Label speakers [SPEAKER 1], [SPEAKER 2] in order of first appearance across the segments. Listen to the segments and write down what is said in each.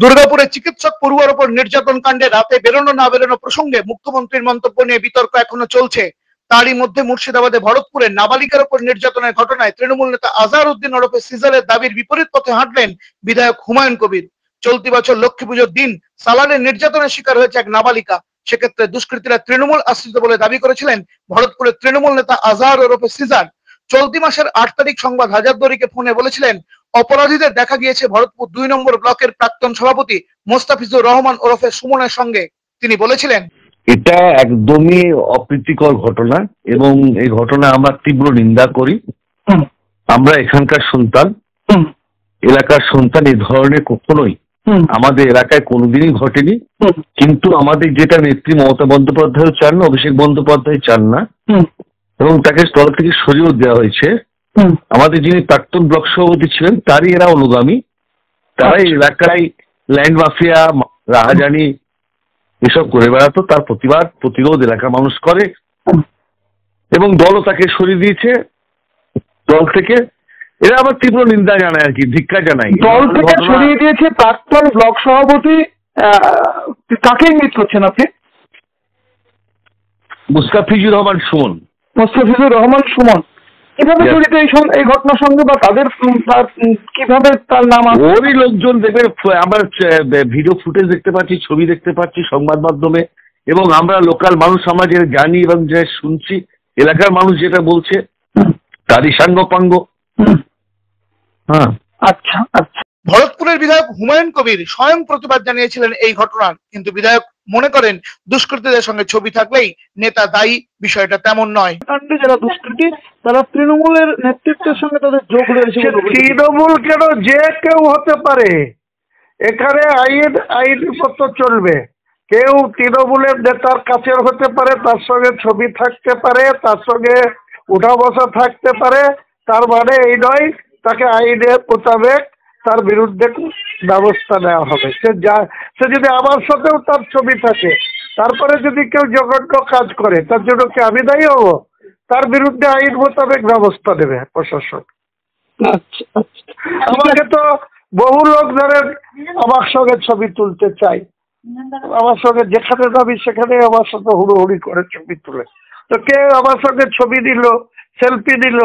[SPEAKER 1] দুর্গাপুরে চিকিৎসক পড়ুয়ার উপর নির্যাতন কাণ্ডে রাতে বেরোনো না বেরোনো প্রসঙ্গে মুখ্যমন্ত্রীর মন্তব্য নিয়ে বিতর্ক এখনো চলছে। তারই মধ্যে মুর্শিদাবাদে ভরতপুরে নাবালিকার উপর নির্যাতনের ঘটনায় তৃণমূল নেতা আজহার উদ্দিন ওরফে সিজারের দাবির বিপরীত পথে হাঁটলেন বিধায়ক হুমায়ুন কবির। চলতি বছর লক্ষ্মী পুজোর দিন সালানের নির্যাতনের শিকার হয়েছে এক নাবালিকা। সেক্ষেত্রে দুষ্কৃতীরা তৃণমূল আশ্রিত বলে দাবি করেছিলেন ভরতপুরের তৃণমূল নেতা আজহার ওরফে সিজার। চলতি মাসের ৮ তারিখ সংবাদ হাজারদুয়ারিকে ফোনে বলেছিলেন অপরাধীদের দেখা গিয়েছে ভরতপুর ২ নম্বর ব্লকের প্রাক্তন সভাপতি মোস্তাফিজুর রহমান ওরফে সুমনের সঙ্গে। তিনি বলেছিলেন,
[SPEAKER 2] এটা একদমই অপ্রীতিকর ঘটনা এবং এই ঘটনা আমরা তীব্র নিন্দা করি। আমরা এখানকার সন্তান, এলাকার সন্তান। এই ধরনের কখনোই আমাদের এলাকায় কোনোদিনই ঘটেনি। কিন্তু আমাদের যেটা নেত্রী মমতা বন্দ্যোপাধ্যায় চান না, অভিষেক বন্দ্যোপাধ্যায় চান না, এবং তাকে স্থল থেকে সরিয়েও দেওয়া হয়েছে। আমাদের যিনি প্রাক্তন ব্লক সভাপতি ছিলেন তারই এরা অনুগামী। তারাই এলাকায় ল্যান্ড মাফিয়া, রাহাজানি এসব করে বেড়াতো। তার প্রতিবাদ প্রতিরোধ এলাকার মানুষ করে এবং দলও তাকে সরিয়ে দিয়েছে দল থেকে। এরা আবার তীব্র নিন্দা জানায় আর কি, ধিক্কার জানায়।
[SPEAKER 3] দল থেকে সরিয়ে দিয়েছে প্রাক্তন ব্লক সভাপতি, কাকে ইঙ্গিত করছেন আপনি?
[SPEAKER 2] মুস্তাফিজুর রহমান সুমন।
[SPEAKER 3] মুস্তাফিজুর রহমান সুমন কিভাবে জড়িত এই ঘটনার সঙ্গে, বা তাদের কিভাবে তার নাম?
[SPEAKER 2] ওরই লোকজন দেখবে, আমরা ভিডিও ফুটেজ দেখতে পাচ্ছি, ছবি দেখতে পাচ্ছি সংবাদ মাধ্যমে, এবং আমরা লোকাল মানুষ আমরা যেটা জানি এবং যে শুনছি, এলাকার মানুষ যেটা বলছে তারই সাঙ্গপাঙ্গ।
[SPEAKER 3] আচ্ছা আচ্ছা।
[SPEAKER 1] ভরতপুরের বিধায়ক হুমায়ুন কবির স্বয়ং প্রতিবাদ জানিয়েছিলেন এই ঘটনার, কিন্তু বিধায়ক মনে করেন দুষ্কৃতীদের সঙ্গে ছবি থাকলেই নেতা দায়ী, বিষয়টা তেমন নয়।
[SPEAKER 3] কাণ্ডে যারা দুষ্কৃতী তারা তৃণমূলের নেতৃত্বের সঙ্গে তাদের যোগ রয়েছে।
[SPEAKER 4] তৃণমূল কেন, যে কেউ হতে পারে, এখানে আইন মতো চলবে। কেউ তৃণমূলের নেতার কাছের হতে পারে, তার সঙ্গে ছবি থাকতে পারে, তার সঙ্গে উঠা বসা থাকতে পারে, তার মানে এই নয় তাকে আইনের মোতাবেক তার বিরুদ্ধে ব্যবস্থা নেওয়া হবে। সে যদি আমার সাথেও তার ছবি থাকে, তারপরে যদি কেউ জঘন্য কাজ করে, তার জন্য কি আমি দায়ী হব? তার বিরুদ্ধে আইন মোতাবেক ব্যবস্থা নেবে প্রশাসন। আমাকে তো বহু লোক ধরেন আমার সঙ্গে ছবি তুলতে চাই, আমার সঙ্গে যেখানে যাবি সেখানে আমার সাথে হুড়োহুড়ি করে ছবি তুলে। তো কে আমার সঙ্গে ছবি দিল, সেলফি দিল,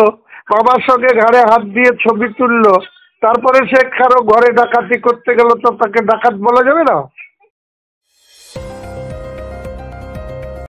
[SPEAKER 4] আমার সঙ্গে ঘাড়ে হাত দিয়ে ছবি তুললো, তারপরে সে কারো ঘরে ডাকাতি করতে গেল, তো তাকে ডাকাত বলা যাবে না?